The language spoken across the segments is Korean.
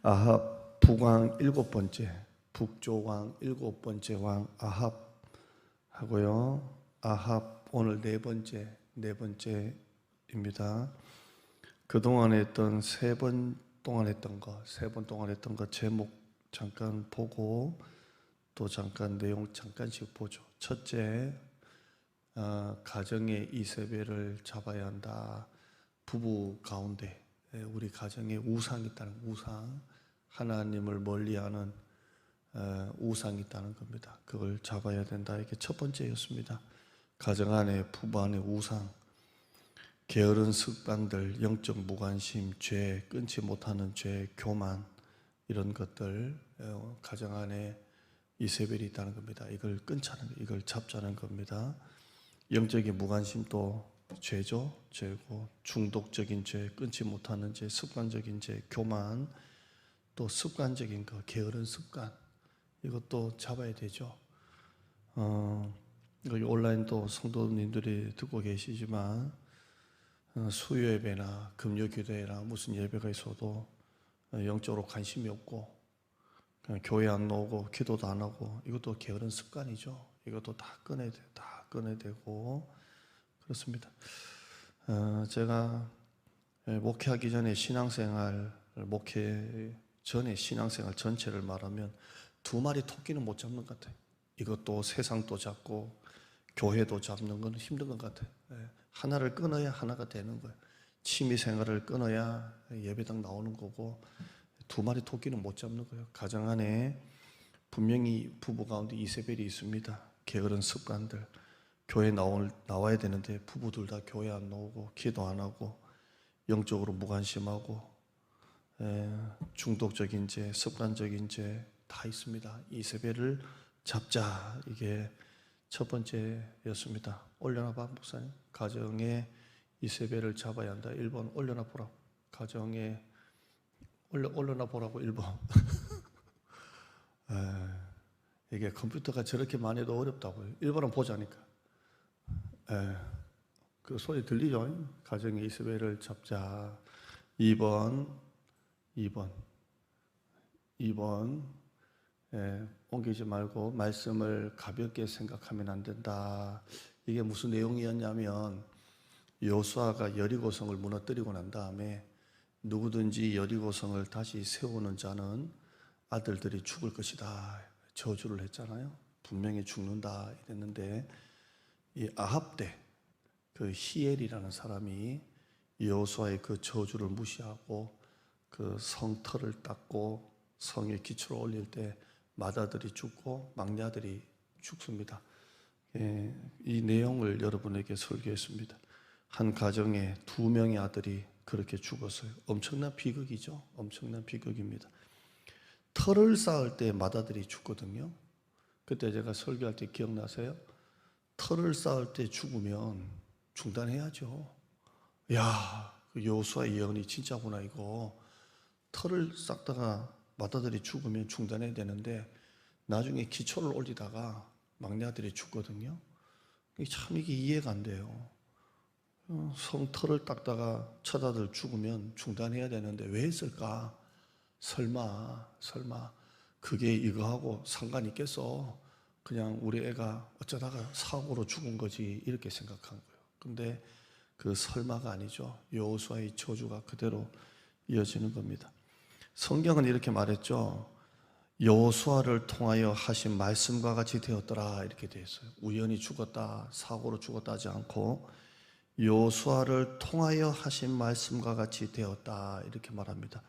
아합 북왕 일곱 번째, 북조왕 일곱 번째 왕 아합 하고요. 아합 오늘 네 번째입니다. 그동안 했던 세 번 동안 했던 거 제목 잠깐 보고 또 잠깐 내용 잠깐씩 보죠. 첫째, 가정의 이세벨을 잡아야 한다. 부부 가운데 우리 가정에 우상이 있다는, 우상, 하나님을 멀리하는 우상이 있다는 겁니다. 그걸 잡아야 된다. 이게 첫 번째였습니다. 가정 안에, 부부 안에 우상, 게으른 습관들, 영적 무관심, 죄, 끊지 못하는 죄, 교만, 이런 것들, 가정 안에 이세벨이 있다는 겁니다. 이걸 끊자는, 이걸 잡자는 겁니다. 영적인 무관심도 죄죠. 죄고, 중독적인 죄, 끊지 못하는 죄, 습관적인 죄, 교만, 또 습관적인 거, 게으른 습관, 이것도 잡아야 되죠. 온라인도 성도님들이 듣고 계시지만 수요 예배나 금요 기도회나 무슨 예배가 있어도 영적으로 관심이 없고 그냥 교회 안 나오고 기도도 안 하고, 이것도 게으른 습관이죠. 이것도 다 끊어야 돼요. 다 끊어야 되고 그렇습니다. 제가 목회하기 전에 목회 전에 신앙생활 전체를 말하면 두 마리 토끼는 못 잡는 것 같아요. 이것도 세상도 잡고 교회도 잡는 건 힘든 것 같아요. 하나를 끊어야 하나가 되는 거예요. 취미생활을 끊어야 예배당 나오는 거고, 두 마리 토끼는 못 잡는 거예요. 가정 안에 분명히 부부 가운데 이세벨이 있습니다. 게으른 습관들, 교회 나와야 되는데 부부들 다 교회 안 나오고 기도 안 하고 영적으로 무관심하고 중독적인 죄, 습관적인 죄 다 있습니다. 이세벨을 잡자, 이게 첫 번째였습니다. 올려놔봐 목사님. 가정에 이세벨을 잡아야 한다. 1번 올려놔 보라고. 가정에 올려놔 보라고 1번. 이게 컴퓨터가 저렇게 많이 해도 어렵다고요. 1번은 보자니까. 그 소리 들리죠? 가정에 이세벨을 잡자. 2번 옮기지 말고 말씀을 가볍게 생각하면 안 된다. 이게 무슨 내용이었냐면, 여호수아가 여리고성을 무너뜨리고 난 다음에 누구든지 여리고성을 다시 세우는 자는 아들들이 죽을 것이다, 저주를 했잖아요. 분명히 죽는다 이랬는데, 이 아합 때 그 히엘이라는 사람이 여호수아의 그 저주를 무시하고 그 성터를 닦고 성에 기초를 올릴 때 맏아들이 죽고 막내 아들이 죽습니다. 이 내용을 여러분에게 설교했습니다. 한 가정에 2명의 아들이 그렇게 죽었어요. 엄청난 비극이죠. 엄청난 비극입니다. 터를 쌓을 때 맏아들이 죽거든요. 그때 제가 설교할 때 기억나세요? 터를 쌓을 때 죽으면 중단해야죠. 야, 그 여호수아 예언이 진짜구나 이거. 터를 쌓다가 맏아들이 죽으면 중단해야 되는데 나중에 기초를 올리다가 막내 아들이 죽거든요. 참 이게 이해가 안 돼요. 성터를 닦다가 첫아들 죽으면 중단해야 되는데 왜 했을까? 설마 그게 이거하고 상관이 있겠어? 그냥 우리 애가 어쩌다가 사고로 죽은 거지 이렇게 생각한 거예요. 근데 그 설마가 아니죠. 여호수아의 저주가 그대로 이어지는 겁니다. 성경은 이렇게 말했죠. 여호수아를 통하여 하신 말씀과 같이 되었더라, 이렇게 되어 있어요. 우연히 죽었다, 사고로 죽었다 하지 않고 여호수아를 통하여 하신 말씀과 같이 되었다, 이렇게 말합니다.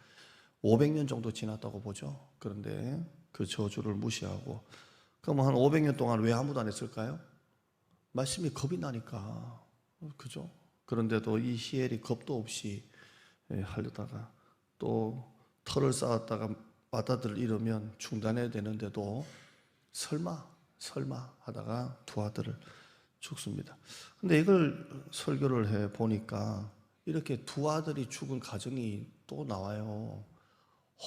500년 정도 지났다고 보죠. 그런데 그 저주를 무시하고, 그럼 한 500년 동안 왜 아무도 안 했을까요? 말씀이 겁이 나니까, 그죠? 그런데도 이 히엘이 겁도 없이 하려다가, 또 터를 쌓았다가 맏아들을 잃으면 중단해야 되는데도 설마 하다가 두 아들을 죽습니다. 근데 이걸 설교를 해 보니까 이렇게 두 아들이 죽은 가정이 또 나와요.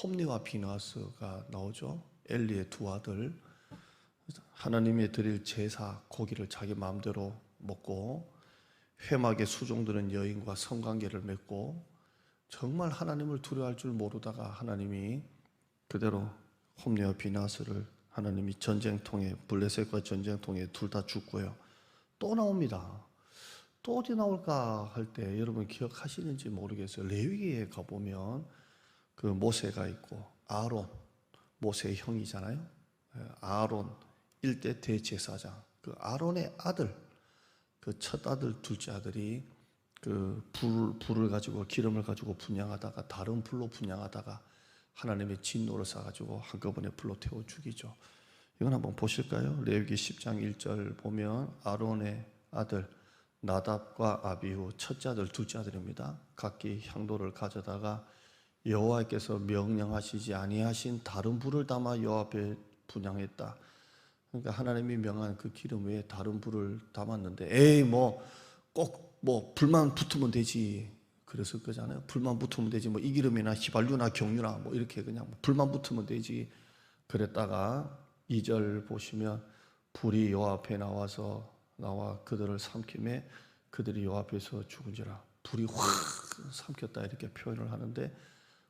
홈리와 비느하스가 나오죠. 엘리의 두 아들. 하나님이 드릴 제사 고기를 자기 마음대로 먹고 회막에 수종드는 여인과 성관계를 맺고 정말 하나님을 두려워할 줄 모르다가 하나님이 그대로 홈리와 비나스를 하나님이 전쟁통에, 블레셋과 전쟁통에 둘 다 죽고요. 또 나옵니다. 또 어디 나올까 할 때 여러분 기억하시는지 모르겠어요. 레위기에 가보면 그 모세가 있고 아론, 모세의 형이잖아요. 아론 일대 대제사장, 그 아론의 아들, 그 첫 아들, 둘째 아들이 그 불을 가지고 기름을 가지고 분향하다가 다른 불로 분향하다가 하나님의 진노를 쏴가지고 한꺼번에 불로 태워 죽이죠. 이건 한번 보실까요? 레위기 10장 1절 보면 아론의 아들 나답과 아비후 첫째 아들, 둘째 아들입니다. 각기 향도를 가져다가 여호와께서 명령하시지 아니하신 다른 불을 담아 여호와 앞에 분향했다. 그러니까 하나님이 명한 그 기름 외에 다른 불을 담았는데, 에이 꼭 불만 붙으면 되지 그랬을 거잖아요. 불만 붙으면 되지, 이 기름이나 휘발유나 경유나 이렇게 그냥 불만 붙으면 되지 그랬다가 2절 보시면 불이 여호와 앞에 나와 그들을 삼킴에 그들이 여호와 앞에서 죽은지라. 불이 확 삼켰다 이렇게 표현을 하는데,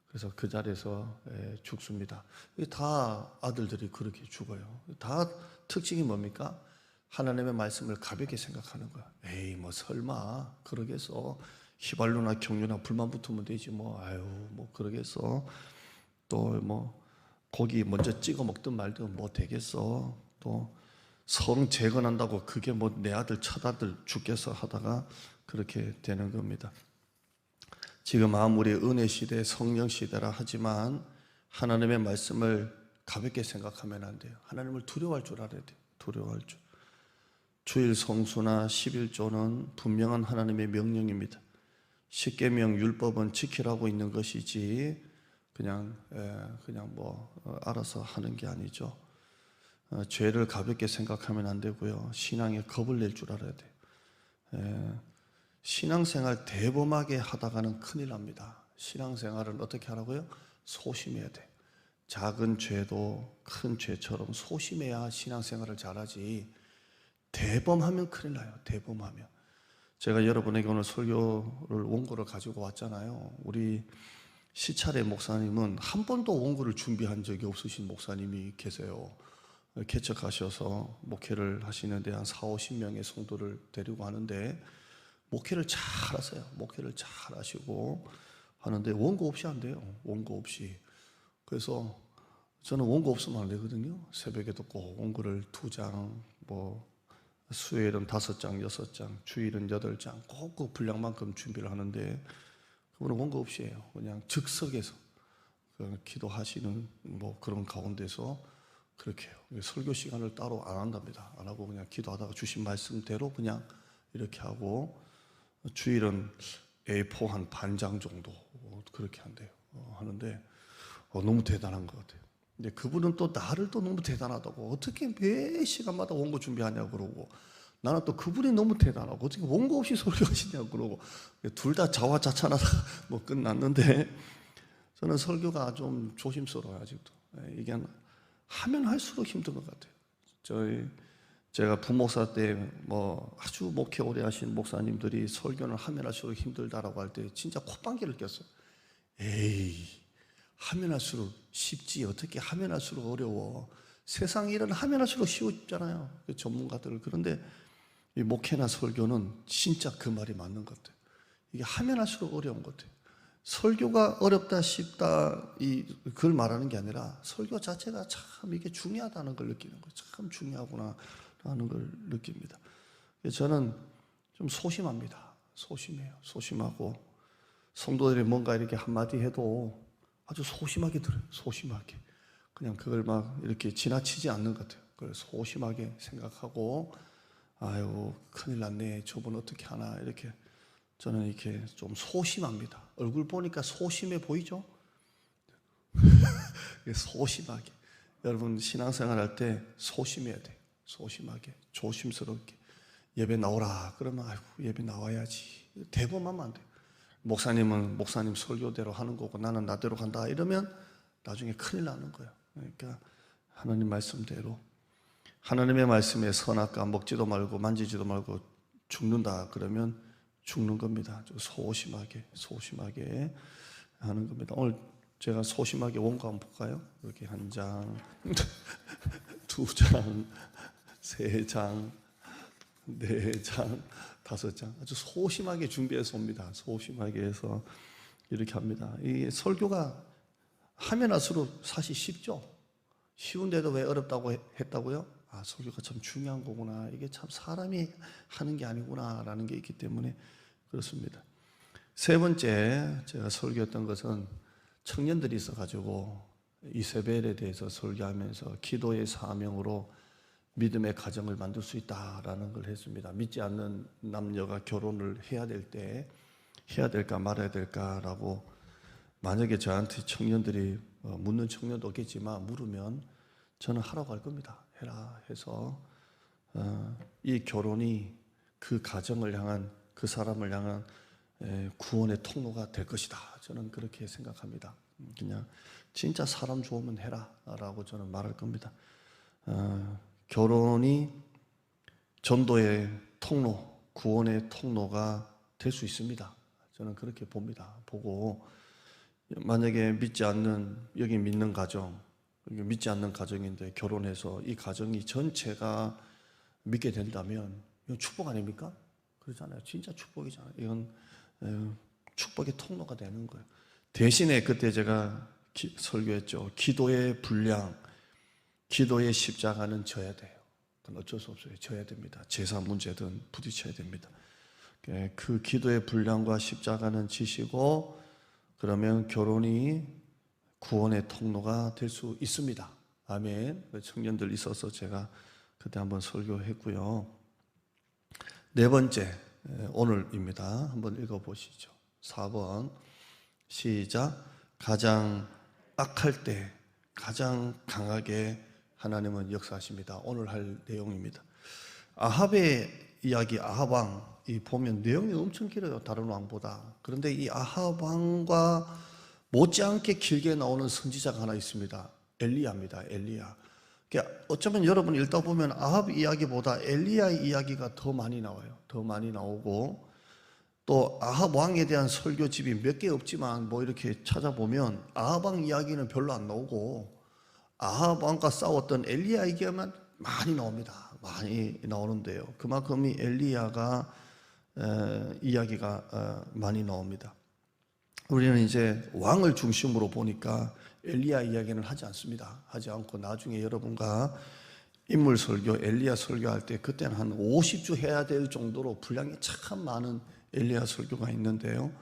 그래서 그 자리에서 죽습니다. 다 아들들이 그렇게 죽어요. 다 특징이 뭡니까? 하나님의 말씀을 가볍게 생각하는 거야. 에이 설마 그러겠어. 휘발유나 경유나 불만 붙으면 되지 그러겠어. 또 고기 먼저 찍어 먹든 말든 되겠어. 또 성 재건한다고 그게 내 아들 첫 아들 죽겠어 하다가 그렇게 되는 겁니다. 지금 아무리 은혜 시대, 성령 시대라 하지만 하나님의 말씀을 가볍게 생각하면 안 돼요. 하나님을 두려워할 줄 알아야 돼요. 두려워할 줄. 주일 성수나 11조는 분명한 하나님의 명령입니다. 십계명 율법은 지키라고 있는 것이지 그냥 알아서 하는 게 아니죠. 죄를 가볍게 생각하면 안 되고요. 신앙에 겁을 낼 줄 알아야 돼요. 신앙생활 대범하게 하다가는 큰일 납니다. 신앙생활을 어떻게 하라고요? 소심해야 돼요. 작은 죄도 큰 죄처럼 소심해야 신앙생활을 잘하지, 대범하면 큰일 나요. 대범하면. 제가 여러분에게 오늘 설교를 원고를 가지고 왔잖아요. 우리 시찰의 목사님은 한 번도 원고를 준비한 적이 없으신 목사님이 계세요. 개척하셔서 목회를 하시는데 한 40-50명의 성도를 데리고 하는데 목회를 잘 하세요. 목회를 잘 하시고 하는데 원고 없이 안 돼요. 원고 없이. 그래서 저는 원고 없으면 안 되거든요. 새벽에도 꼭 원고를 2장, 수요일은 5장, 6장, 주일은 8장 꼭 분량만큼 준비를 하는데 그분은 원고 없이 해요. 그냥 즉석에서 기도하시는 그런 가운데서 그렇게 해요. 설교 시간을 따로 안 한답니다. 안 하고 그냥 기도하다가 주신 말씀대로 그냥 이렇게 하고, 주일은 A4 한 반장 정도 그렇게 한대요. 하는데 너무 대단한 것 같아요. 근데 그분은 또 나를 또 너무 대단하다고, 어떻게 매 시간마다 원고 준비하냐고 그러고, 나는 또 그분이 너무 대단하고 어떻게 원고 없이 설교하시냐고 그러고, 둘 다 자화자찬하다가 끝났는데, 저는 설교가 좀 조심스러워요. 아직도. 이게 하면 할수록 힘든 것 같아요. 제가 부목사 때 아주 목회 오래 하신 목사님들이 설교는 하면 할수록 힘들다라고 할 때 진짜 콧방귀를 꼈어요. 에이, 하면 할수록 쉽지 어떻게 하면 할수록 어려워. 세상 일은 하면 할수록 쉬워지잖아요. 전문가들. 그런데 이 목회나 설교는 진짜 그 말이 맞는 것 같아요. 이게 하면 할수록 어려운 것 같아요. 설교가 어렵다 쉽다 그걸 말하는 게 아니라 설교 자체가 참 이게 중요하다는 걸 느끼는 거예요. 참 중요하구나 하는 걸 느낍니다. 저는 좀 소심합니다. 소심해요. 소심하고 성도들이 뭔가 이렇게 한마디 해도 아주 소심하게 들어요. 소심하게. 그냥 그걸 이렇게 지나치지 않는 것 같아요. 그걸 소심하게 생각하고, 아유 큰일 났네, 저분 어떻게 하나, 이렇게 저는 이렇게 좀 소심합니다. 얼굴 보니까 소심해 보이죠? 소심하게. 여러분 신앙생활 할 때 소심해야 돼요. 소심하게, 조심스럽게. 예배 나오라 그러면 아이고 예배 나와야지. 대범하면 안 돼요. 목사님은 목사님 설교대로 하는 거고 나는 나대로 간다 이러면 나중에 큰일 나는 거예요. 그러니까 하나님 말씀대로, 하나님의 말씀에 선악과 먹지도 말고 만지지도 말고 죽는다 그러면 죽는 겁니다. 소심하게 하는 겁니다. 오늘 제가 소심하게 원고 한번 볼까요? 이렇게 한 장, 두 장, 세 장, 네 장, 다섯 장. 아주 소심하게 준비해서 옵니다. 소심하게 해서 이렇게 합니다. 이 설교가 하면 할수록 사실 쉽죠. 쉬운데도 왜 어렵다고 했다고요? 아, 설교가 참 중요한 거구나. 이게 참 사람이 하는 게 아니구나라는 게 있기 때문에 그렇습니다. 세 번째 제가 설교했던 것은 청년들이 있어가지고 이세벨에 대해서 설교하면서 기도의 사명으로 믿음의 가정을 만들 수 있다라는 걸 했습니다. 믿지 않는 남녀가 결혼을 해야 될 때 해야 될까 말아야 될까라고 만약에 저한테 청년들이 묻는 청년도 없겠지만 물으면 저는 하라고 할 겁니다. 해라 해서 이 결혼이 그 가정을 향한 그 사람을 향한 구원의 통로가 될 것이다. 저는 그렇게 생각합니다. 그냥 진짜 사람 좋으면 해라라고 저는 말할 겁니다. 결혼이 전도의 통로, 구원의 통로가 될 수 있습니다. 저는 그렇게 봅니다. 보고 만약에 믿지 않는 여기 믿는 가정, 여기 믿지 않는 가정인데 결혼해서 이 가정이 전체가 믿게 된다면 이건 축복 아닙니까? 그렇잖아요. 진짜 축복이잖아요. 이건 축복의 통로가 되는 거예요. 대신에 그때 제가 설교했죠. 기도의 분량, 기도의 십자가는 져야 돼요. 그건 어쩔 수 없어요. 져야 됩니다. 제사 문제든 부딪혀야 됩니다. 그 기도의 분량과 십자가는 지시고 그러면 결혼이 구원의 통로가 될 수 있습니다. 아멘. 청년들 있어서 제가 그때 한번 설교했고요. 네 번째 오늘입니다. 한번 읽어보시죠. 4번 시작. 가장 악할 때 가장 강하게 하나님은 역사하십니다. 오늘 할 내용입니다. 아합의 이야기, 아합 왕 이 보면 내용이 엄청 길어요. 다른 왕보다. 그런데 이 아합 왕과 못지않게 길게 나오는 선지자가 하나 있습니다. 엘리야입니다. 엘리야. 어쩌면 여러분 읽다 보면 아합 이야기보다 엘리야의 이야기가 더 많이 나와요. 더 많이 나오고 또 아합 왕에 대한 설교집이 몇 개 없지만 뭐 이렇게 찾아보면 아합 왕 이야기는 별로 안 나오고 아합 왕과 싸웠던 엘리야 얘기만 많이 나옵니다. 많이 나오는데요. 그만큼 이 엘리야가 이야기가 많이 나옵니다. 우리는 이제 왕을 중심으로 보니까 엘리야 이야기는 하지 않습니다. 하지 않고 나중에 여러분과 인물 설교, 엘리야 설교할 때 그때는 한 50주 해야 될 정도로 분량이 참 많은 엘리야 설교가 있는데요.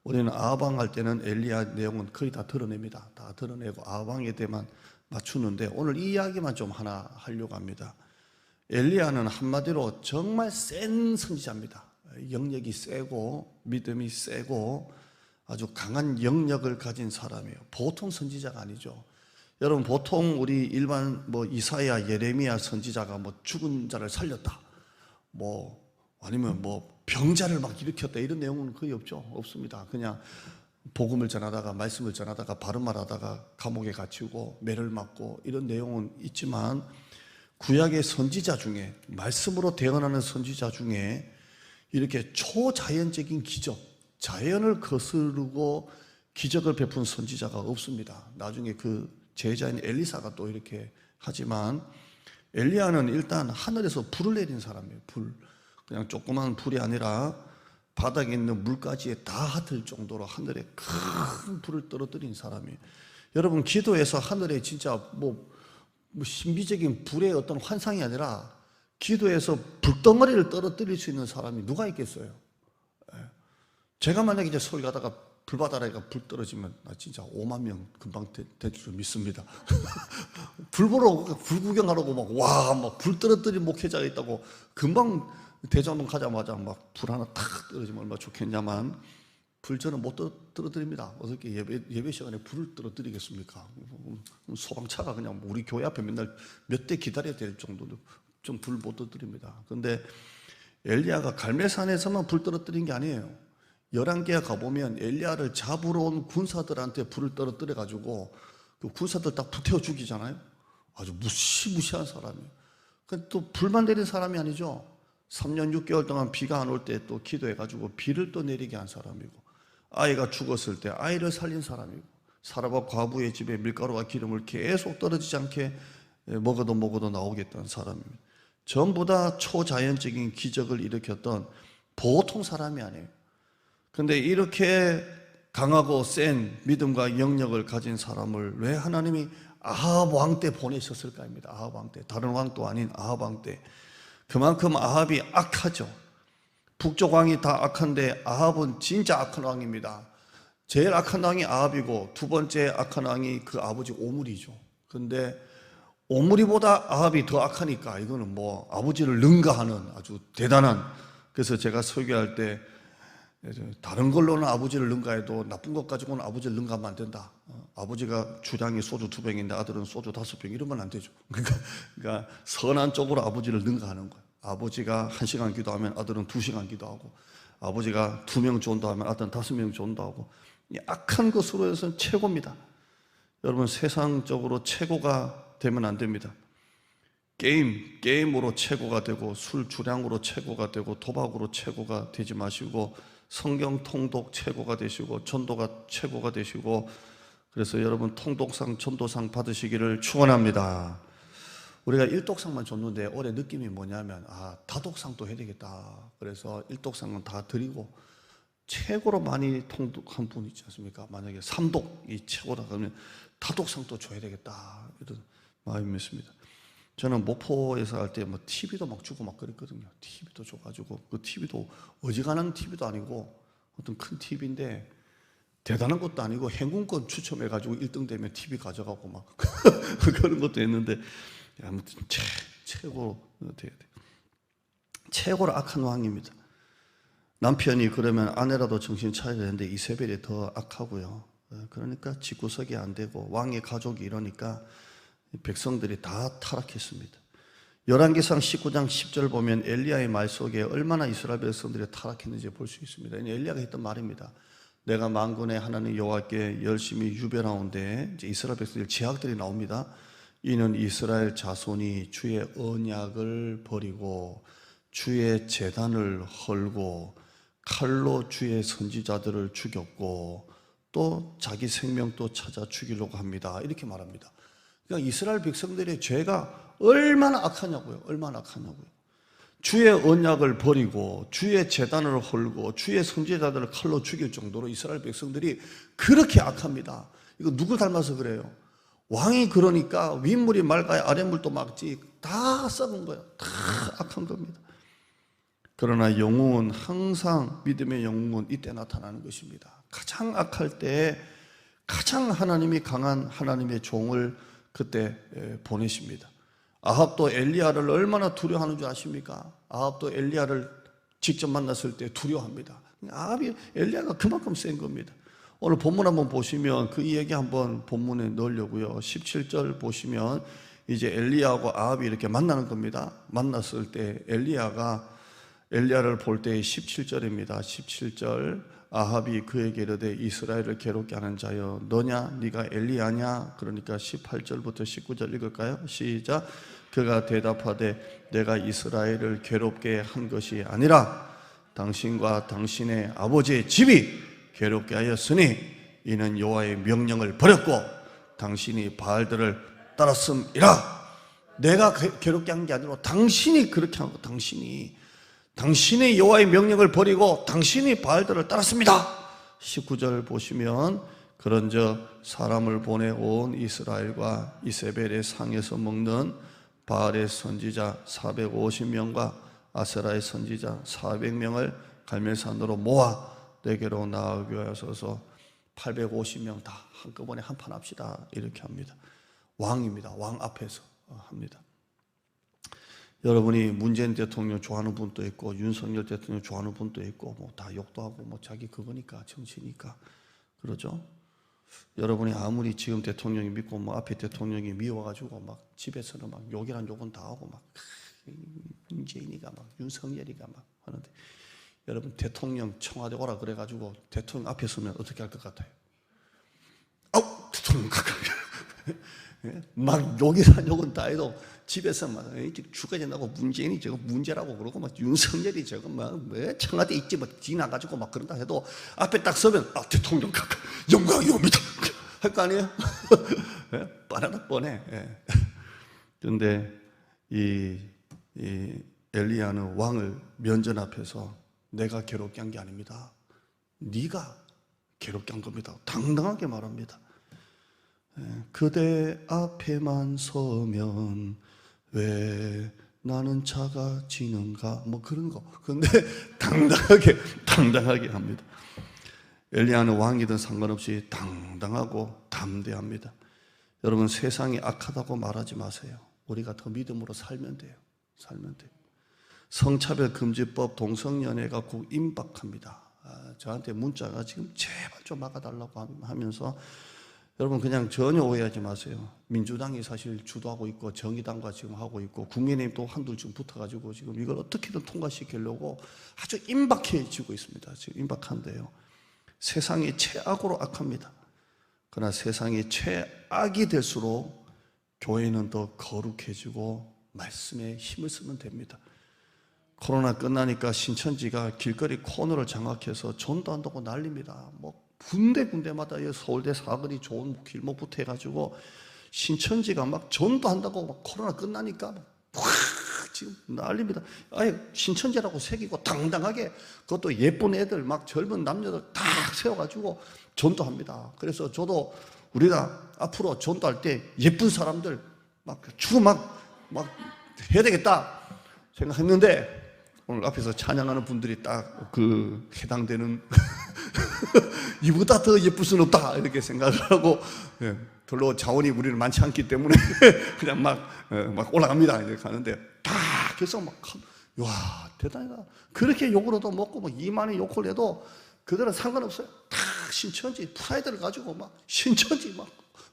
우리는 아합 왕 할 때는 엘리야 내용은 거의 다 드러냅니다. 다 드러내고 아합 왕에 대해만 맞추는데 오늘 이 이야기만 좀 하나 하려고 합니다. 엘리야는 한마디로 정말 센 선지자입니다. 영역이 세고 믿음이 세고 아주 강한 영역을 가진 사람이에요. 보통 선지자가 아니죠. 여러분 보통 우리 일반 뭐 이사야, 예레미야 선지자가 뭐 죽은 자를 살렸다, 뭐 아니면 뭐 병자를 막 일으켰다 이런 내용은 거의 없습니다. 그냥 복음을 전하다가 말씀을 전하다가 바른 말하다가 감옥에 갇히고 매를 맞고 이런 내용은 있지만 구약의 선지자 중에 말씀으로 대언하는 선지자 중에 이렇게 초자연적인 기적, 자연을 거스르고 기적을 베푼 선지자가 없습니다. 나중에 그 제자인 엘리사가 또 이렇게 하지만 엘리야는 일단 하늘에서 불을 내린 사람이에요. 불. 그냥 조그만 불이 아니라 바닥에 있는 물가지에 다 핫을 정도로 하늘에 큰 불을 떨어뜨린 사람이에요. 여러분 기도에서 하늘에 진짜 뭐 신비적인 불의 어떤 환상이 아니라 기도에서 불덩어리를 떨어뜨릴 수 있는 사람이 누가 있겠어요? 제가 만약에 이제 서울 가다가 불바다라니까 불 떨어지면 나 진짜 5만 명 금방 될 줄 믿습니다. 불 보러, 불 구경하라고 막 불 떨어뜨린 목회자가 있다고 금방 대장동 가자마자 막 불 하나 탁 떨어지면 얼마나 좋겠냐만 불 저는 못 떨어뜨립니다. 어떻게 예배 시간에 불을 떨어뜨리겠습니까? 소방차가 그냥 우리 교회 앞에 맨날 몇 대 기다려야 될 정도로 좀 불 못 떨어뜨립니다. 그런데 엘리야가 갈멜산에서만 불 떨어뜨린 게 아니에요. 11개가 가보면 엘리야를 잡으러 온 군사들한테 불을 떨어뜨려 가지고 그 군사들 딱 불태워 죽이잖아요. 아주 무시무시한 사람이에요. 또 불만 내린 사람이 아니죠. 3년 6개월 동안 비가 안 올 때 또 기도해 가지고 비를 또 내리게 한 사람이고 아이가 죽었을 때 아이를 살린 사람이고 사라밥 과부의 집에 밀가루와 기름을 계속 떨어지지 않게 먹어도 나오겠다는 사람입니다. 전부 다 초자연적인 기적을 일으켰던 보통 사람이 아니에요. 그런데 이렇게 강하고 센 믿음과 영역을 가진 사람을 왜 하나님이 아합 왕 때 보내셨을까입니다. 아합 왕 때, 다른 왕도 아닌 아합 왕 때. 그만큼 아합이 악하죠. 북쪽 왕이 다 악한데 아합은 진짜 악한 왕입니다. 제일 악한 왕이 아합이고 두 번째 악한 왕이 그 아버지 오므리죠. 그런데 오므리보다 아합이 더 악하니까 이거는 뭐 아버지를 능가하는 아주 대단한. 그래서 제가 설교할 때 다른 걸로는 아버지를 능가해도 나쁜 것 가지고는 아버지를 능가하면 안 된다. 아버지가 주량이 소주 2병인데 아들은 소주 5병 이러면 안 되죠. 그러니까 선한 쪽으로 아버지를 능가하는 거예요. 아버지가 1시간 기도하면 아들은 2시간 기도하고, 아버지가 2명 전도하면 아들은 5명 전도하고, 악한 것으로 해서는 최고입니다. 여러분, 세상적으로 최고가 되면 안 됩니다. 게임으로 최고가 되고, 술 주량으로 최고가 되고, 도박으로 최고가 되지 마시고, 성경 통독 최고가 되시고, 전도가 최고가 되시고, 그래서 여러분 통독상, 전도상 받으시기를 축원합니다. 우리가 일독상만 줬는데 올해 느낌이 뭐냐면 다독상도 해야 되겠다. 그래서 일독상은 다 드리고 최고로 많이 통독한 분 있지 않습니까? 만약에 3독이 최고다 그러면 다독상도 줘야 되겠다, 이런 마음이 있습니다. 저는 목포에서 할 때 뭐 TV도 막 주고 막 그랬거든요. TV도 줘가지고, 그 TV도 어지간한 TV도 아니고 어떤 큰 TV인데 대단한 것도 아니고 행운권 추첨해가지고 1등 되면 TV 가져가고 막 그런 것도 했는데, 아무튼 최고로 돼야 돼. 최고로 악한 왕입니다. 남편이 그러면 아내라도 정신 차려야 되는데 이세벨이 더 악하고요. 그러니까 집구석이 안 되고 왕의 가족이 이러니까 백성들이 다 타락했습니다. 열왕기상 19장 10절 보면 엘리야의 말 속에 얼마나 이스라엘 백성들이 타락했는지 볼 수 있습니다. 엘리야가 했던 말입니다. 내가 만군의 하나님 여호와께 열심히 유별하온데, 이제 이스라엘 백성들 제약들이 나옵니다. 이는 이스라엘 자손이 주의 언약을 버리고 주의 제단을 헐고 칼로 주의 선지자들을 죽였고 또 자기 생명도 찾아 죽이려고 합니다. 이렇게 말합니다. 그러니까 이스라엘 백성들의 죄가 얼마나 악하냐고요. 얼마나 악하냐고요. 주의 언약을 버리고 주의 제단을 헐고 주의 선지자들을 칼로 죽일 정도로 이스라엘 백성들이 그렇게 악합니다. 이거 누굴 닮아서 그래요? 왕이 그러니까 윗물이 맑아야 아랫물도 맑지, 다 썩은 거예요. 다 악한 겁니다. 그러나 영웅은 항상, 믿음의 영웅은 이때 나타나는 것입니다. 가장 악할 때 가장 하나님이 강한 하나님의 종을 그때 보내십니다. 아합도 엘리야를 얼마나 두려워하는 줄 아십니까? 아합도 엘리야를 직접 만났을 때 두려워합니다. 아합이, 엘리야가 그만큼 센 겁니다. 오늘 본문 한번 보시면 그 이야기 한번 본문에 넣으려고요. 17절 보시면 이제 엘리야하고 아합이 이렇게 만나는 겁니다. 만났을 때 엘리야를 볼 때 17절입니다. 17절, 아합이 그에게 이르되 이스라엘을 괴롭게 하는 자여 너냐? 네가 엘리야냐? 그러니까 18절부터 19절 읽을까요? 시작. 그가 대답하되 내가 이스라엘을 괴롭게 한 것이 아니라 당신과 당신의 아버지의 집이 괴롭게 하였으니 이는 여호와의 명령을 버렸고 당신이 바알들을 따랐음이라. 내가 괴롭게 한 게 아니라 당신이 그렇게 한 거. 당신이 여호와의 명령을 버리고 당신이 바알들을 따랐습니다. 19절 보시면 그런즉 사람을 보내온 이스라엘과 이세벨의 상에서 먹는 바알의 선지자 450명과 아세라의 선지자 400명을 갈멜산으로 모아 내게로 나오게 하소서. 850명 다 한꺼번에 한판 합시다, 이렇게 합니다. 왕입니다. 왕 앞에서 합니다. 여러분이 문재인 대통령 좋아하는 분도 있고 윤석열 대통령 좋아하는 분도 있고 뭐 다 욕도 하고 뭐 자기 그거니까 정치니까 그러죠. 여러분이 아무리 지금 대통령이 믿고 뭐 앞에 대통령이 미워가지고 막 집에서는 막 욕이란 욕은 다 하고 막 문재인이가 막 윤석열이가 막 하는데, 여러분 대통령 청와대 오라 그래가지고 대통령 앞에 서면 어떻게 할 것 같아요? 아우, 대통령 가까이 막 욕이란 욕은 다 해도 집에서 막 죽어야 된다고 문재인이 저거 문제라고 그러고 막 윤석열이 저거 막 왜 청와대 있지 뭐 지나가지고 막 그런다 해도 앞에 딱 서면 대통령 가까이 영광이 옵니다. 할 거 아니에요? 뻔하다 뻔해. 그런데 이 엘리야는 왕을 면전 앞에서 내가 괴롭게 한 게 아닙니다. 네가 괴롭게 한 겁니다. 당당하게 말합니다. 그대 앞에만 서면 왜 나는 작아지는가? 뭐 그런 거. 근데 당당하게 합니다. 엘리야는 왕이든 상관없이 당당하고 담대합니다. 여러분, 세상이 악하다고 말하지 마세요. 우리가 더 믿음으로 살면 돼요. 성차별 금지법 동성연애가 곧 임박합니다. 저한테 문자가 지금 제발 좀 막아달라고 하면서, 여러분 그냥 전혀 오해하지 마세요. 민주당이 사실 주도하고 있고 정의당과 지금 하고 있고 국민의힘 또 한둘 좀 붙어가지고 지금 이걸 어떻게든 통과시키려고 아주 임박해지고 있습니다. 지금 임박한데요. 세상이 최악으로 악합니다. 그러나 세상이 최악이 될수록 교회는 더 거룩해지고 말씀에 힘을 쓰면 됩니다. 코로나 끝나니까 신천지가 길거리 코너를 장악해서 전도한다고 난립니다. 뭐 군데군데마다 서울대 사거리 좋은 길목부터 해가지고 신천지가 막 전도한다고 막 코로나 끝나니까 지금 난립니다. 아예 신천지라고 새기고 당당하게, 그것도 예쁜 애들 막 젊은 남녀들 다 세워가지고 전도합니다. 그래서 저도 우리가 앞으로 전도할 때 예쁜 사람들 막 주고 막 해야 되겠다 생각했는데, 오늘 앞에서 찬양하는 분들이 딱 그 해당되는 이보다 더 예쁠 수는 없다 이렇게 생각을 하고, 별로 자원이 우리는 많지 않기 때문에 그냥 막 올라갑니다. 이렇게 가는데 다 계속 와 대단하다. 그렇게 욕을 해도 먹고 뭐 이만희 욕을 해도 그들은 상관없어요. 다 신천지 프라이드를 가지고 막 신천지 막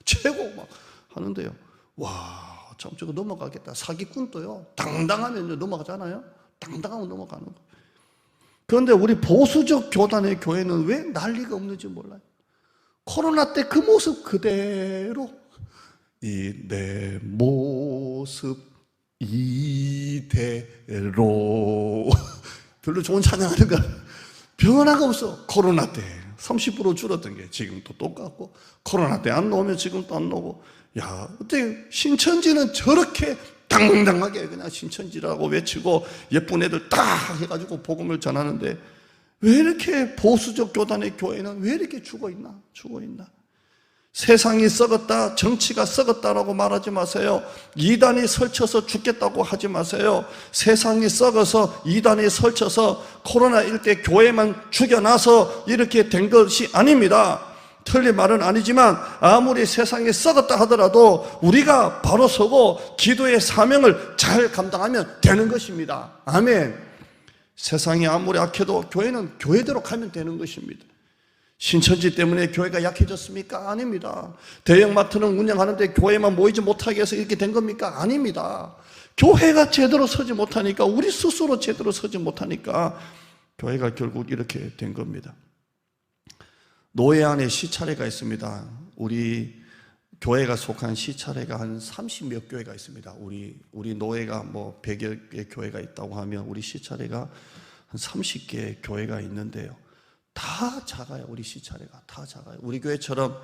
최고 막 하는데요. 와, 참 저거 넘어가겠다. 사기꾼도요 당당하면 넘어가잖아요. 당당하면 넘어가는 거. 그런데 우리 보수적 교단의 교회는 왜 난리가 없는지 몰라요. 코로나 때 그 모습 그대로, 이 내 모습 이대로 별로 좋은 찬양하는 거 변화가 없어. 코로나 때 30% 줄었던 게 지금 또 똑같고, 코로나 때 안 나오면 지금 또 안 나오고. 야, 어때 신천지는 저렇게 당당하게 그냥 신천지라고 외치고 예쁜 애들 딱 해가지고 복음을 전하는데, 왜 이렇게 보수적 교단의 교회는 왜 이렇게 죽어있나? 세상이 썩었다, 정치가 썩었다라고 말하지 마세요. 이단이 설쳐서 죽겠다고 하지 마세요. 세상이 썩어서 이단이 설쳐서 코로나1 때 교회만 죽여놔서 이렇게 된 것이 아닙니다. 틀린 말은 아니지만 아무리 세상이 썩었다 하더라도 우리가 바로 서고 기도의 사명을 잘 감당하면 되는 것입니다. 아멘. 세상이 아무리 악해도 교회는 교회대로 가면 되는 것입니다. 신천지 때문에 교회가 약해졌습니까? 아닙니다. 대형마트는 운영하는데 교회만 모이지 못하게 해서 이렇게 된 겁니까? 아닙니다. 교회가 제대로 서지 못하니까, 우리 스스로 제대로 서지 못하니까 교회가 결국 이렇게 된 겁니다. 노예 안에 시차례가 있습니다. 우리 교회가 속한 시차례가 한 30몇 교회가 있습니다. 우리 노예가 뭐 100여 개 교회가 있다고 하면 우리 시차례가 한 30개 교회가 있는데요. 다 작아요. 우리 시차례가 다 작아요. 우리 교회처럼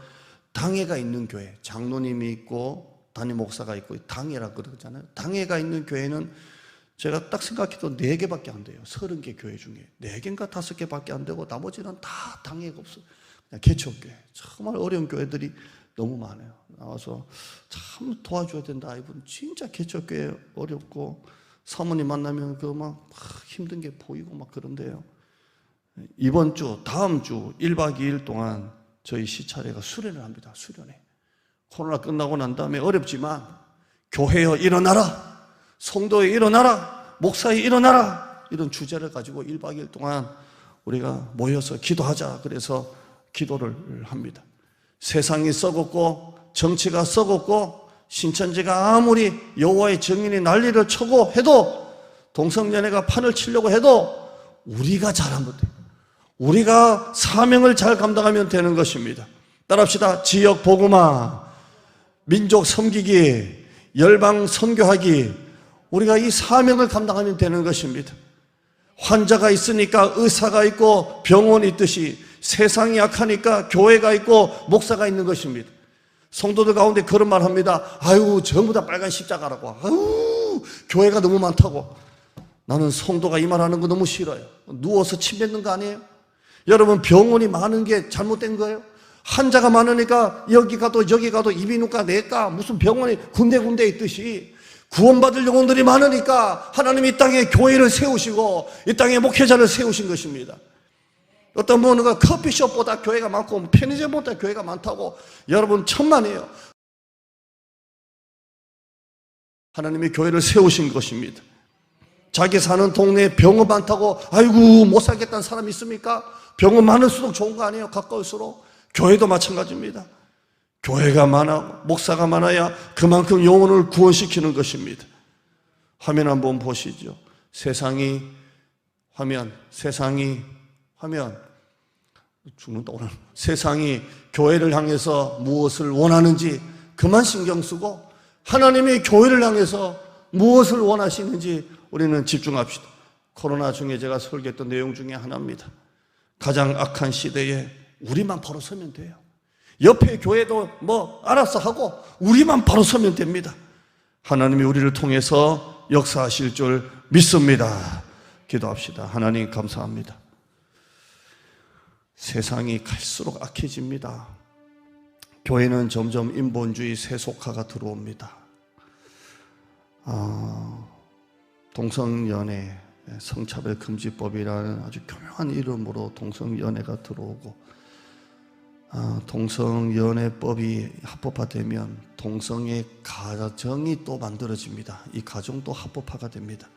당회가 있는 교회, 장로님이 있고 담임 목사가 있고 당회라고 그러잖아요. 당회가 있는 교회는 제가 딱 생각해도 4개밖에 안 돼요. 30개 교회 중에 4개인가 5개밖에 안 되고 나머지는 다 당회가 없어요. 그냥 개척교회, 정말 어려운 교회들이 너무 많아요. 나와서 참 도와줘야 된다. 이분 진짜 개척교회 어렵고 사모님 만나면 그 막 힘든 게 보이고 막 그런데요. 이번 주, 다음 주 1박 2일 동안 저희 시차례가 수련을 합니다. 수련회. 코로나 끝나고 난 다음에 어렵지만 교회여 일어나라, 성도여 일어나라, 목사여 일어나라, 이런 주제를 가지고 1박 2일 동안 우리가 모여서 기도하자. 그래서 기도를 합니다. 세상이 썩었고 정치가 썩었고 신천지가 아무리 여호와의 증인이 난리를 쳐고 해도, 동성연애가 판을 치려고 해도 우리가 잘하면 돼요. 우리가 사명을 잘 감당하면 되는 것입니다. 따라합시다. 지역 복음화, 민족 섬기기, 열방 선교하기, 우리가 이 사명을 감당하면 되는 것입니다. 환자가 있으니까 의사가 있고 병원이 있듯이 세상이 약하니까 교회가 있고 목사가 있는 것입니다. 성도들 가운데 그런 말 합니다. 아유, 전부 다 빨간 십자가라고. 아유, 교회가 너무 많다고. 나는 성도가 이 말하는 거 너무 싫어요. 누워서 침 뱉는 거 아니에요? 여러분, 병원이 많은 게 잘못된 거예요? 환자가 많으니까 여기 가도 저기 가도 이비인후과 내과 무슨 병원이 군데군데 있듯이 구원받을 영혼들이 많으니까 하나님이 이 땅에 교회를 세우시고 이 땅에 목회자를 세우신 것입니다. 어떤 분은 커피숍보다 교회가 많고 편의점보다 교회가 많다고. 여러분, 천만이에요. 하나님이 교회를 세우신 것입니다. 자기 사는 동네에 병원 많다고 아이고 못 살겠다는 사람이 있습니까? 병원 많을수록 좋은 거 아니에요? 가까울수록. 교회도 마찬가지입니다. 교회가 많아, 목사가 많아야 그만큼 영혼을 구원시키는 것입니다. 화면 한번 보시죠. 세상이 죽는다 오늘. 세상이 교회를 향해서 무엇을 원하는지 그만 신경 쓰고 하나님이 교회를 향해서 무엇을 원하시는지 우리는 집중합시다. 코로나 중에 제가 설교했던 내용 중에 하나입니다. 가장 악한 시대에 우리만 바로 서면 돼요. 옆에 교회도 뭐 알아서 하고 우리만 바로 서면 됩니다. 하나님이 우리를 통해서 역사하실 줄 믿습니다. 기도합시다. 하나님 감사합니다. 세상이 갈수록 악해집니다. 교회는 점점 인본주의 세속화가 들어옵니다. 동성연애, 성차별 금지법이라는 아주 교묘한 이름으로 동성연애가 들어오고, 동성연애법이 합법화되면 동성의 가정이 또 만들어집니다. 이 가정도 합법화가 됩니다.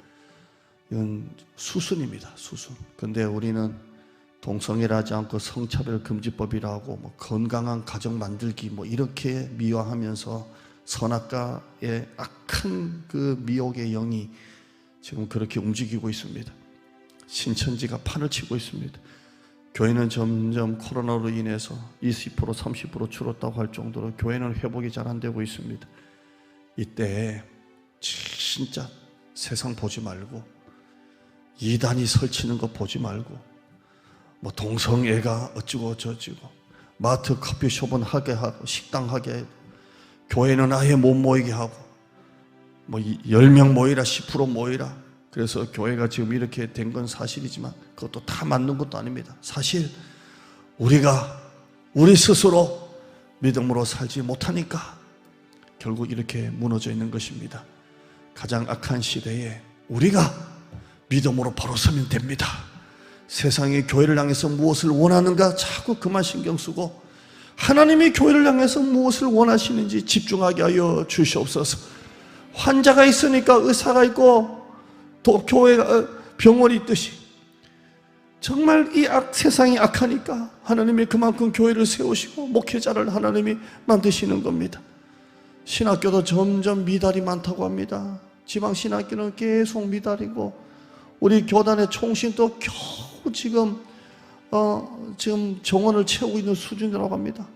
이건 수순입니다. 수순. 근데 우리는 동성애를 하지 않고 성차별 금지법이라고 뭐 건강한 가정 만들기 뭐 이렇게 미화하면서 선악과의 악한 그 미혹의 영이 지금 그렇게 움직이고 있습니다. 신천지가 판을 치고 있습니다. 교회는 점점 코로나로 인해서 20% 30% 줄었다고 할 정도로 교회는 회복이 잘 안 되고 있습니다. 이때 진짜 세상 보지 말고 이단이 설치는 거 보지 말고 뭐 동성애가 어찌고 저찌고 마트 커피숍은 하게 하고 식당 하게 하고 교회는 아예 못 모이게 하고 뭐 10명 모이라 10% 모이라. 그래서 교회가 지금 이렇게 된 건 사실이지만 그것도 다 맞는 것도 아닙니다. 사실 우리가 우리 스스로 믿음으로 살지 못하니까 결국 이렇게 무너져 있는 것입니다. 가장 악한 시대에 우리가 믿음으로 바로 서면 됩니다. 세상이 교회를 향해서 무엇을 원하는가 자꾸 그만 신경 쓰고 하나님이 교회를 향해서 무엇을 원하시는지 집중하게 하여 주시옵소서. 환자가 있으니까 의사가 있고 또 교회가 병원이 있듯이 정말 이 세상이 악하니까 하나님이 그만큼 교회를 세우시고 목회자를 하나님이 만드시는 겁니다. 신학교도 점점 미달이 많다고 합니다. 지방 신학교는 계속 미달이고 우리 교단의 총신도 겨우 지금 정원을 채우고 있는 수준이라고 합니다.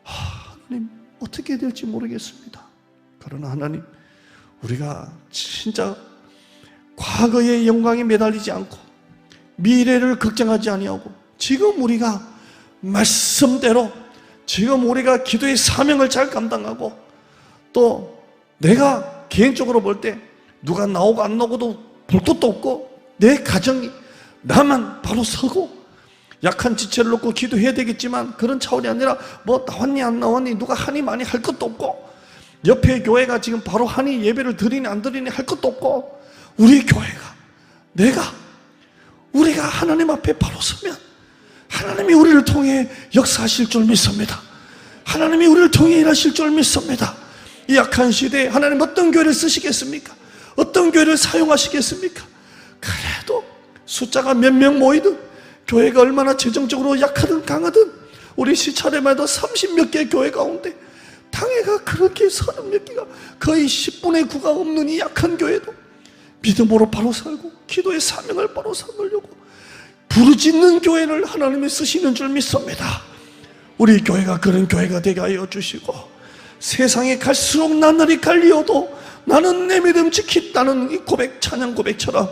하나님 어떻게 될지 모르겠습니다. 그러나 하나님 우리가 진짜 과거의 영광에 매달리지 않고 미래를 걱정하지 아니하고 지금 우리가 말씀대로 지금 우리가 기도의 사명을 잘 감당하고 또 내가 개인적으로 볼 때 누가 나오고 안 나오고도 볼 것도 없고 내 가정이 나만 바로 서고 약한 지체를 놓고 기도해야 되겠지만 그런 차원이 아니라 뭐 나왔니 안 나왔니 누가 하니 많이 할 것도 없고 옆에 교회가 지금 바로 하니 예배를 드리니 안 드리니 할 것도 없고 우리 교회가 우리가 하나님 앞에 바로 서면 하나님이 우리를 통해 역사하실 줄 믿습니다. 하나님이 우리를 통해 일하실 줄 믿습니다. 이 약한 시대에 하나님 어떤 교회를 쓰시겠습니까? 어떤 교회를 사용하시겠습니까? 그래도 숫자가 몇 명 모이든 교회가 얼마나 재정적으로 약하든 강하든 우리 시차례만 해도 30몇 개의 교회 가운데 당회가 그렇게 30몇 개가 거의 10분의 9가 없는 이 약한 교회도 믿음으로 바로 살고 기도의 사명을 바로 삼으려고 부르짖는 교회를 하나님이 쓰시는 줄 믿습니다. 우리 교회가 그런 교회가 되게 하여 주시고 세상에 갈수록 나날이 갈리어도 나는 내 믿음 지켰다는 이 고백 찬양 고백처럼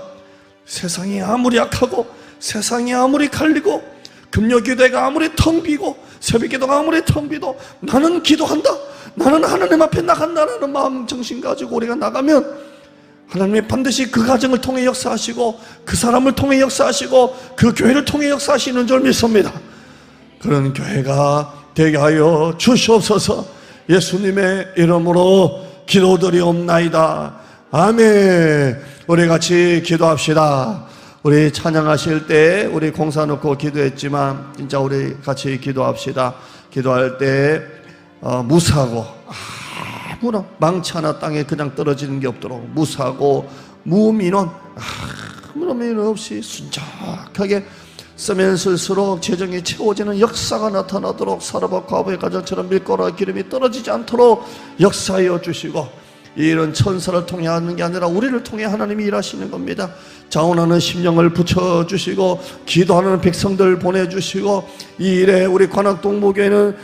세상이 아무리 약하고 세상이 아무리 갈리고 금요 기도회가 아무리 텅 비고 새벽 기도가 아무리 텅 비도 나는 기도한다, 나는 하나님 앞에 나간다라는 마음 정신 가지고 우리가 나가면 하나님이 반드시 그 가정을 통해 역사하시고 그 사람을 통해 역사하시고 그 교회를 통해 역사하시는 줄 믿습니다. 그런 교회가 되게 하여 주시옵소서. 예수님의 이름으로 기도드리옵나이다. 아멘. 우리 같이 기도합시다. 우리 찬양하실 때 우리 공사 놓고 기도했지만 진짜 우리 같이 기도합시다. 기도할 때 무사고 아무런 망치 하나 땅에 그냥 떨어지는 게 없도록 무사고 무민원 아무런 민원 없이 순적하게 쓰면 쓸수록 재정이 채워지는 역사가 나타나도록 사라바 과부의 가정처럼 밀가루와 기름이 떨어지지 않도록 역사하여 주시고, 이런 천사를 통해 하는 게 아니라 우리를 통해 하나님이 일하시는 겁니다. 자원하는 심령을 붙여주시고 기도하는 백성들 보내주시고, 이 일에 우리 관악동무교회는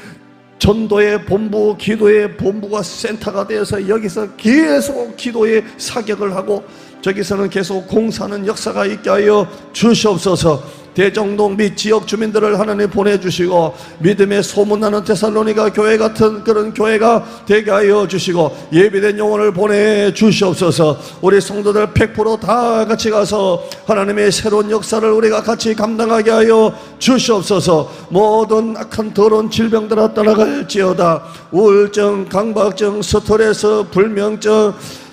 전도의 본부, 기도의 본부가 센터가 되어서 여기서 계속 기도의 사격을 하고 저기서는 계속 공사하는 역사가 있게 하여 주시옵소서. 대정동 및 지역 주민들을 하나님 보내주시고 믿음의 소문나는 데살로니가 교회 같은 그런 교회가 되게 하여 주시고 예비된 영혼을 보내주시옵소서. 우리 성도들 100% 다 같이 가서 하나님의 새로운 역사를 우리가 같이 감당하게 하여 주시옵소서. 모든 악한 더러운 질병들아 떠나갈지어다. 우울증, 강박증, 스트레스, 불면증,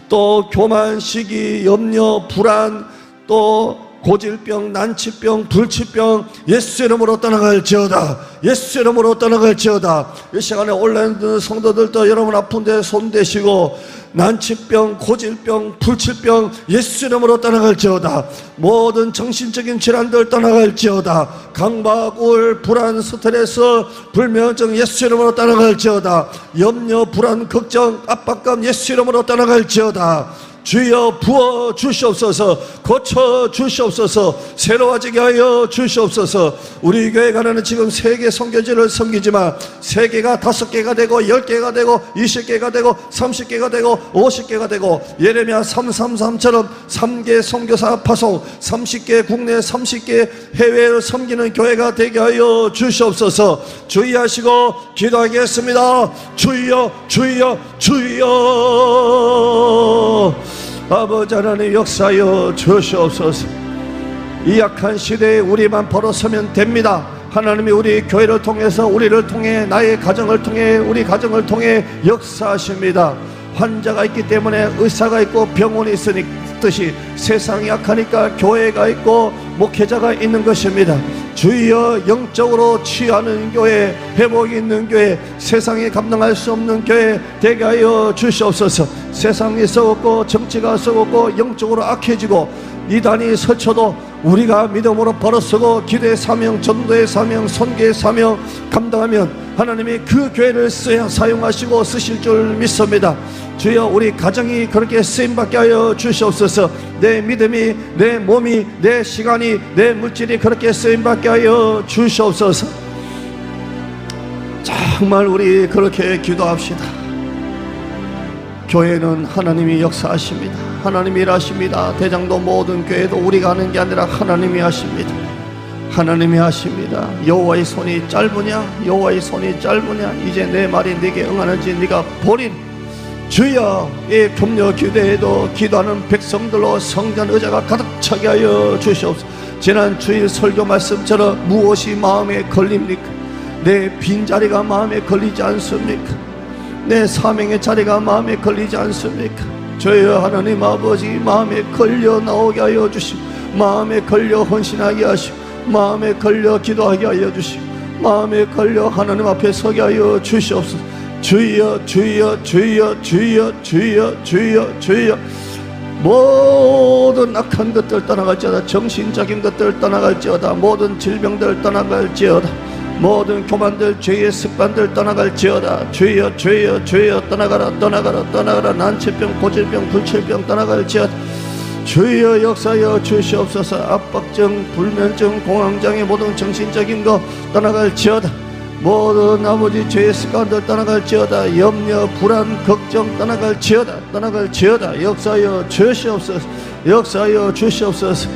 또 교만, 시기, 염려, 불안, 또 고질병, 난치병, 불치병 예수 이름으로 떠나갈지어다. 예수 이름으로 떠나갈지어다. 이 시간에 온라인 성도들도 여러분 아픈데 손대시고 난치병, 고질병, 불치병 예수 이름으로 떠나갈지어다. 모든 정신적인 질환들 떠나갈지어다. 강박, 우울, 불안, 스트레스, 불면증 예수 이름으로 떠나갈지어다. 염려, 불안, 걱정, 압박감 예수 이름으로 떠나갈지어다. 주여 부어 주시옵소서. 고쳐 주시옵소서. 새로워지게 하여 주시옵소서. 우리 교회가 나는 지금 3개 선교지를 섬기지만 3개가 5개가 되고 10개가 되고 20개가 되고 30개가 되고 50개가 되고 예레미야 333처럼 3개 선교사 파송 30개 국내 30개 해외를 섬기는 교회가 되게 하여 주시옵소서. 주의하시고 기도하겠습니다. 주여 주여 주여. 아버지 하나님 역사하여 주시옵소서. 이 약한 시대에 우리만 바로 서면 됩니다. 하나님이 우리 교회를 통해서 우리를 통해 나의 가정을 통해 우리 가정을 통해 역사하십니다. 환자가 있기 때문에 의사가 있고 병원이 있듯이 세상이 약하니까 교회가 있고 목회자가 있는 것입니다. 주여 영적으로 취하는 교회, 회복이 있는 교회, 세상이 감당할 수 없는 교회 되게 하여 주시옵소서. 세상이 썩었고 정치가 썩었고 영적으로 악해지고 이단이 설쳐도 우리가 믿음으로 벌어서고 기도의 사명, 전도의 사명, 선교의 사명 감당하면 하나님이 그 교회를 사용하시고 쓰실 줄 믿습니다. 주여 우리 가정이 그렇게 쓰임받게 하여 주시옵소서. 내 믿음이, 내 몸이, 내 시간이, 내 물질이 그렇게 쓰임받게 하여 주시옵소서. 정말 우리 그렇게 기도합시다. 교회는 하나님이 역사하십니다. 하나님이 일하십니다. 대장도 모든 교회도 우리가 하는 게 아니라 하나님이 하십니다. 하나님이 하십니다. 여호와의 손이 짧으냐, 여호와의 손이 짧으냐, 이제 내 말이 네게 응하는지 네가 보린. 주여 이 금요 기도에도 기도하는 백성들로 성전 의자가 가득 차게 하여 주시옵소서. 지난 주일 설교 말씀처럼 무엇이 마음에 걸립니까? 내 빈자리가 마음에 걸리지 않습니까? 내 사명의 자리가 마음에 걸리지 않습니까? 주여 하나님 아버지 마음에 걸려 나오게 하여 주시고 마음에 걸려 헌신하게 하시고 마음에 걸려 기도하게 하여 주시고 마음에 걸려 하나님 앞에 서게 하여 주시옵소서. 주여 주여 주여 주여 주여 주여 주여. 모든 악한 것들 떠나갈지어다. 정신적인 것들 떠나갈지어다. 모든 질병들 떠나갈지어다. 모든 교만들, 죄의 습관들 떠나갈지어다. 주여 주여 주여 떠나가라 떠나가라 떠나가라. 난치병, 고질병, 불치병 떠나갈지어다. 주여 역사여 주시옵소서. 압박증, 불면증, 공황장애 모든 정신적인 거 떠나갈지어다. 모든 아버지 죄의 습관들 떠나갈지어다. 염려, 불안, 걱정 떠나갈지어다. 떠나갈지어다. 역사여 주시옵소서. 역사여 주시옵소서.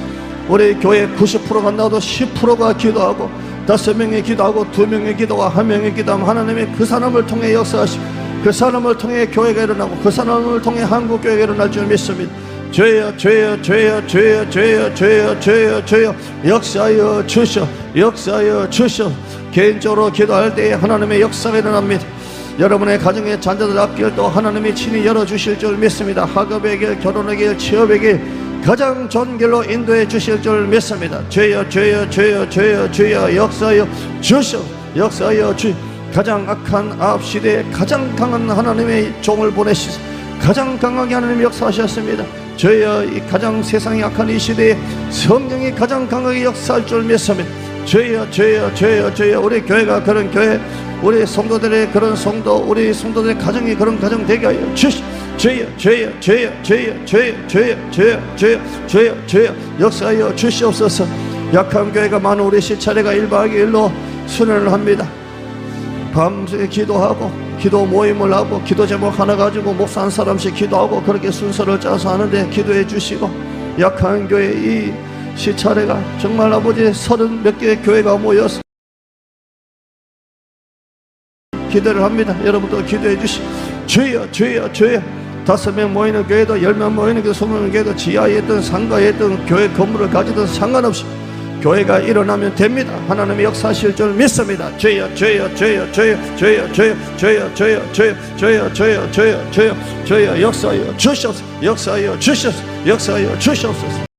우리 교회 90%가 나도 10%가 기도하고 5명이 기도하고 2명이 기도가 1명이 기도하면 하나님이 그 사람을 통해 역사하시고 그 사람을 통해 교회가 일어나고 그 사람을 통해 한국교회가 일어날 줄 믿습니다. 죄여 죄여 죄여 죄여 죄여 죄여 죄여 죄여 역사하여 주셔 역사하여 주셔. 개인적으로 기도할 때에 하나님의 역사가 일어납니다. 여러분의 가정의 자녀들 앞길도 하나님이 친히 열어주실 줄 믿습니다. 학업의 길, 결혼의 길, 취업의 길 가장 좋은 길로 인도해 주실 줄 믿습니다. 죄여 죄여 죄여 죄여 죄여 역사하여 주셔 역사하여 주. 가장 악한 아합 시대에 가장 강한 하나님의 종을 보내시서 가장 강하게 하나님 역사하셨습니다. 죄여 이 가장 세상이 악한 이 시대에 성령이 가장 강하게 역사할 줄 믿습니다. 죄여 죄여 죄여 죄여. 우리 교회가 그런 교회, 우리 성도들의 그런 성도, 우리 성도들의 가정이 그런 가정 되게 하여 주시. 죄여 죄여 죄여 죄여 죄여 죄여 죄여 죄여 죄여 죄여 역사하여 주시옵소서. 약한 교회가 많은 우리 시차례가 1박 2일로 수련을 합니다. 밤새 기도하고 기도 모임을 하고 기도 제목 하나 가지고 목사 한 사람씩 기도하고 그렇게 순서를 짜서 하는데 기도해 주시고 약한 교회 이 시차례가 정말 아버지 30 몇 개의 교회가 모여서 기도를 합니다. 여러분도 기도해 주시. 죄여 죄여 죄여. 5명 모이는 교회도 10명 모이는 교회도 20명 교회도 지하에 있든 상가에 있든 교회 건물을 가지든 상관없이 교회가 일어나면 됩니다. 하나님이 역사하실 줄 믿습니다. 죄여 죄여 죄여 죄여 죄여 죄여 죄여 죄여 죄여 죄여 죄여 죄여 죄여 죄여 역사하여 주시옵소서. 역사하여 주시옵소서. 역사하여 주시옵소서.